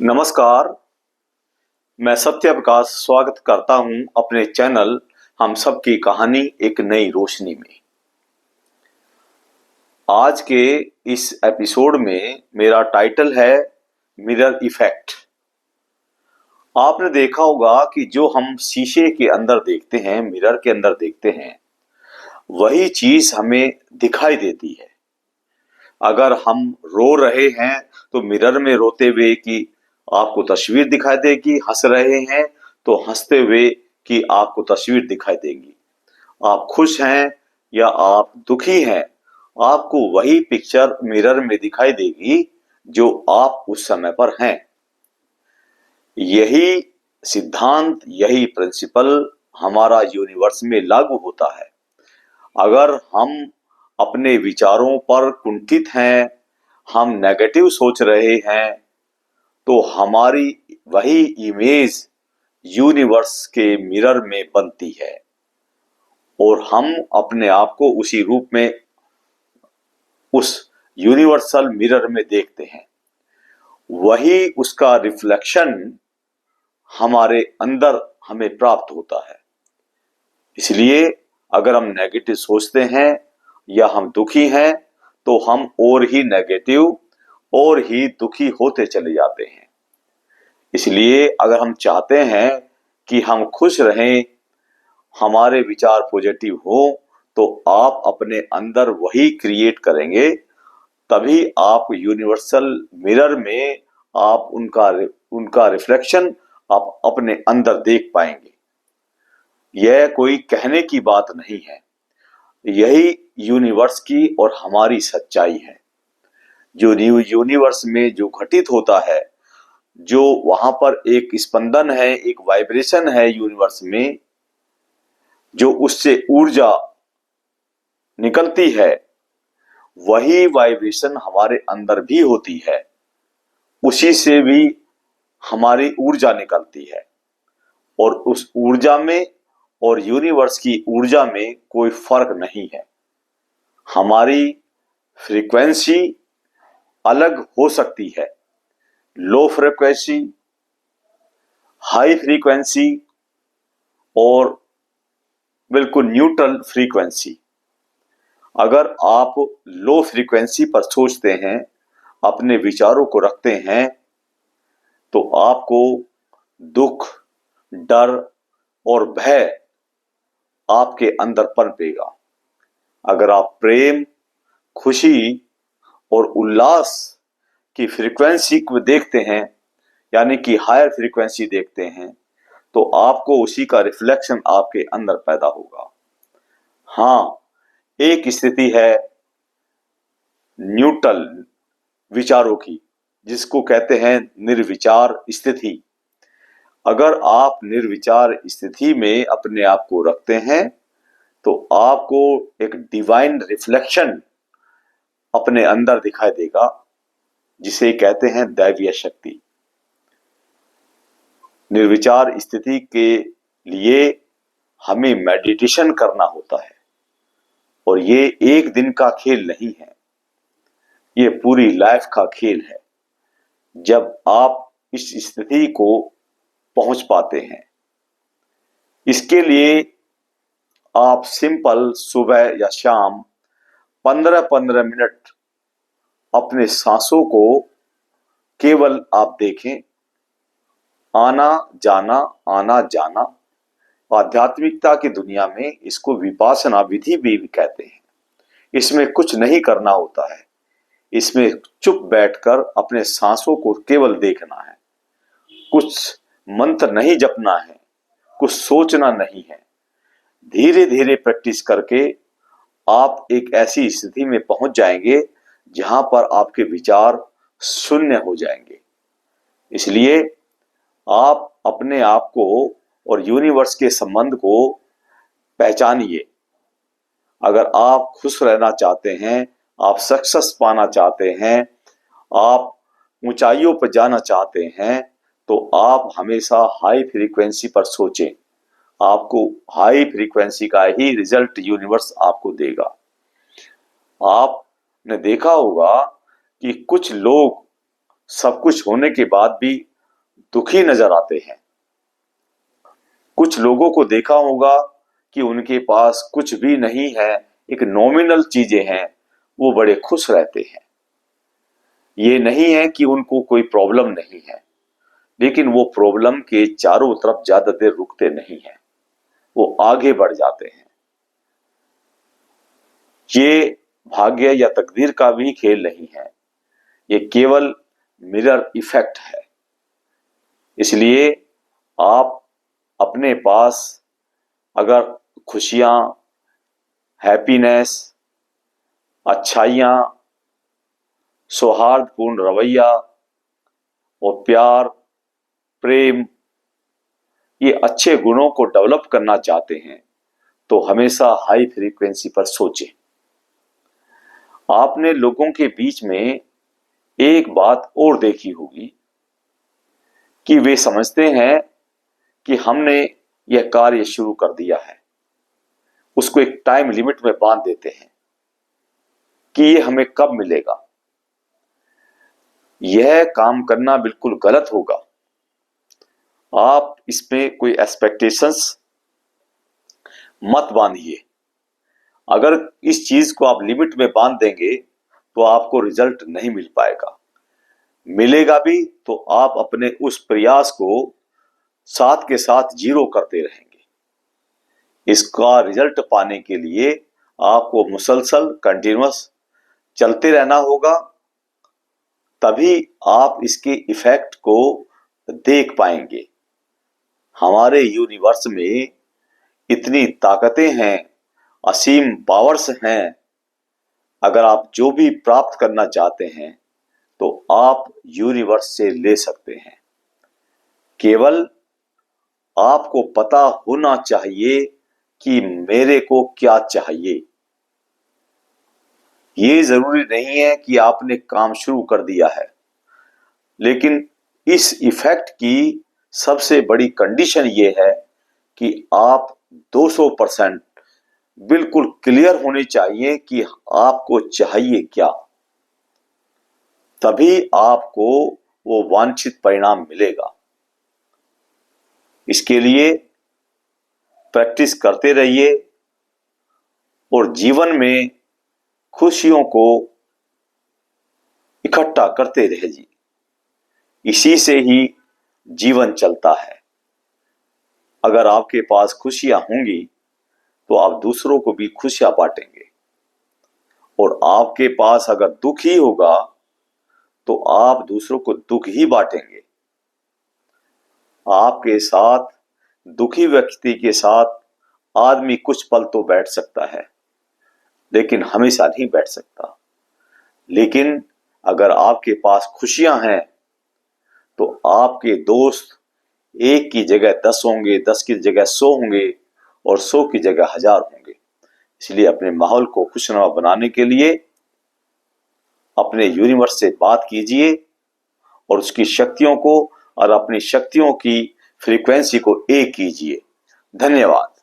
नमस्कार। मैं सत्य प्रकाश स्वागत करता हूं अपने चैनल हम सब की कहानी एक नई रोशनी में। आज के इस एपिसोड में मेरा टाइटल है मिरर इफेक्ट। आपने देखा होगा कि जो हम शीशे के अंदर देखते हैं, मिरर के अंदर देखते हैं, वही चीज हमें दिखाई देती है। अगर हम रो रहे हैं तो मिरर में रोते हुए की आपको तस्वीर दिखाई देगी, हंस रहे हैं तो हंसते हुए की आपको तस्वीर दिखाई देगी। आप खुश हैं या आप दुखी हैं, आपको वही पिक्चर मिरर में दिखाई देगी जो आप उस समय पर हैं। यही सिद्धांत, यही प्रिंसिपल हमारा यूनिवर्स में लागू होता है। अगर हम अपने विचारों पर कुंठित हैं, हम नेगेटिव सोच रहे हैं, तो हमारी वही इमेज यूनिवर्स के मिरर में बनती है और हम अपने आप को उसी रूप में उस यूनिवर्सल मिरर में देखते हैं। वही उसका रिफ्लेक्शन हमारे अंदर हमें प्राप्त होता है। इसलिए अगर हम नेगेटिव सोचते हैं या हम दुखी हैं तो हम और ही नेगेटिव और ही दुखी होते चले जाते हैं। इसलिए अगर हम चाहते हैं कि हम खुश रहें, हमारे विचार पॉजिटिव हो, तो आप अपने अंदर वही क्रिएट करेंगे, तभी आप यूनिवर्सल मिरर में आप उनका रिफ्लेक्शन आप अपने अंदर देख पाएंगे। यह कोई कहने की बात नहीं है, यही यूनिवर्स की और हमारी सच्चाई है। जो यूनिवर्स में जो घटित होता है, जो वहां पर एक स्पंदन है, एक वाइब्रेशन है यूनिवर्स में, जो उससे ऊर्जा निकलती है, वही वाइब्रेशन हमारे अंदर भी होती है। उसी से भी हमारी ऊर्जा निकलती है और उस ऊर्जा में और यूनिवर्स की ऊर्जा में कोई फर्क नहीं है। हमारी फ्रीक्वेंसी अलग हो सकती है, लो फ्रीक्वेंसी, हाई फ्रीक्वेंसी और बिल्कुल न्यूट्रल फ्रीक्वेंसी। अगर आप लो फ्रीक्वेंसी पर सोचते हैं, अपने विचारों को रखते हैं, तो आपको दुख, डर और भय आपके अंदर पनपेगा। अगर आप प्रेम, खुशी और उल्लास की फ्रीक्वेंसी को देखते हैं, यानी कि हायर फ्रीक्वेंसी देखते हैं, तो आपको उसी का रिफ्लेक्शन आपके अंदर पैदा होगा। हाँ, एक स्थिति है न्यूट्रल विचारों की, जिसको कहते हैं निर्विचार स्थिति। अगर आप निर्विचार स्थिति में अपने आप को रखते हैं, तो आपको एक डिवाइन रिफ्लेक्शन अपने अंदर दिखाई देगा, जिसे कहते हैं दैवीय शक्ति। निर्विचार स्थिति के लिए हमें मेडिटेशन करना होता है और ये एक दिन का खेल नहीं है, ये पूरी लाइफ का खेल है। जब आप इस स्थिति को पहुंच पाते हैं, इसके लिए आप सिंपल सुबह या शाम 15-15 मिनट अपने सांसों को केवल आप देखें, आना जाना, आना जाना। आध्यात्मिकता की दुनिया में इसको विपासना विधि भी कहते हैं। इसमें कुछ नहीं करना होता है, इसमें चुप बैठकर अपने सांसों को केवल देखना है। कुछ मंत्र नहीं जपना है, कुछ सोचना नहीं है। धीरे धीरे प्रैक्टिस करके आप एक ऐसी स्थिति में पहुंच जाएंगे जहां पर आपके विचार शून्य हो जाएंगे। इसलिए आप अपने आप को और यूनिवर्स के संबंध को पहचानिए। अगर आप खुश रहना चाहते हैं, आप सक्सेस पाना चाहते हैं, आप ऊंचाइयों पर जाना चाहते हैं, तो आप हमेशा हाई फ्रीक्वेंसी पर सोचें। आपको हाई फ्रीक्वेंसी का ही रिजल्ट यूनिवर्स आपको देगा। आपने देखा होगा कि कुछ लोग सब कुछ होने के बाद भी दुखी नजर आते हैं। कुछ लोगों को देखा होगा कि उनके पास कुछ भी नहीं है, एक नॉमिनल चीजें हैं, वो बड़े खुश रहते हैं। ये नहीं है कि उनको कोई प्रॉब्लम नहीं है, लेकिन वो प्रॉब्लम के चारों तरफ ज्यादा देर रुकते नहीं हैं, वो आगे बढ़ जाते हैं। ये भाग्य या तकदीर का भी खेल नहीं है, ये केवल मिरर इफेक्ट है। इसलिए आप अपने पास अगर खुशियां, हैप्पीनेस, अच्छाइयां, सौहार्दपूर्ण रवैया और प्यार, प्रेम, ये अच्छे गुणों को डेवलप करना चाहते हैं तो हमेशा हाई फ्रीक्वेंसी पर सोचें। आपने लोगों के बीच में एक बात और देखी होगी कि वे समझते हैं कि हमने यह कार्य शुरू कर दिया है, उसको एक टाइम लिमिट में बांध देते हैं कि ये हमें कब मिलेगा। यह काम करना बिल्कुल गलत होगा। आप इसमें कोई एक्सपेक्टेशंस मत बांधिए। अगर इस चीज को आप लिमिट में बांध देंगे तो आपको रिजल्ट नहीं मिल पाएगा। मिलेगा भी तो आप अपने उस प्रयास को साथ के साथ जीरो करते रहेंगे। इसका रिजल्ट पाने के लिए आपको मुसलसल कंटिन्यूअस चलते रहना होगा, तभी आप इसके इफेक्ट को देख पाएंगे। हमारे यूनिवर्स में इतनी ताकतें हैं, असीम पावर्स हैं। अगर आप जो भी प्राप्त करना चाहते हैं तो आप यूनिवर्स से ले सकते हैं। केवल आपको पता होना चाहिए कि मेरे को क्या चाहिए। ये जरूरी नहीं है कि आपने काम शुरू कर दिया है, लेकिन इस इफेक्ट की सबसे बड़ी कंडीशन ये है कि आप 200% बिल्कुल क्लियर होने चाहिए कि आपको चाहिए क्या, तभी आपको वो वांछित परिणाम मिलेगा। इसके लिए प्रैक्टिस करते रहिए और जीवन में खुशियों को इकट्ठा करते रहिए। इसी से ही जीवन चलता है। अगर आपके पास खुशियां होंगी तो आप दूसरों को भी खुशियां बांटेंगे, और आपके पास अगर दुख ही होगा तो आप दूसरों को दुख ही बांटेंगे। आपके साथ दुखी व्यक्ति के साथ आदमी कुछ पल तो बैठ सकता है, लेकिन हमेशा नहीं बैठ सकता। लेकिन अगर आपके पास खुशियां हैं तो आपके दोस्त एक की जगह 10 होंगे, 10 की जगह 100 होंगे और 100 की जगह 1000 होंगे। इसलिए अपने माहौल को खुशनुमा बनाने के लिए अपने यूनिवर्स से बात कीजिए और उसकी शक्तियों को और अपनी शक्तियों की फ्रीक्वेंसी को एक कीजिए। धन्यवाद।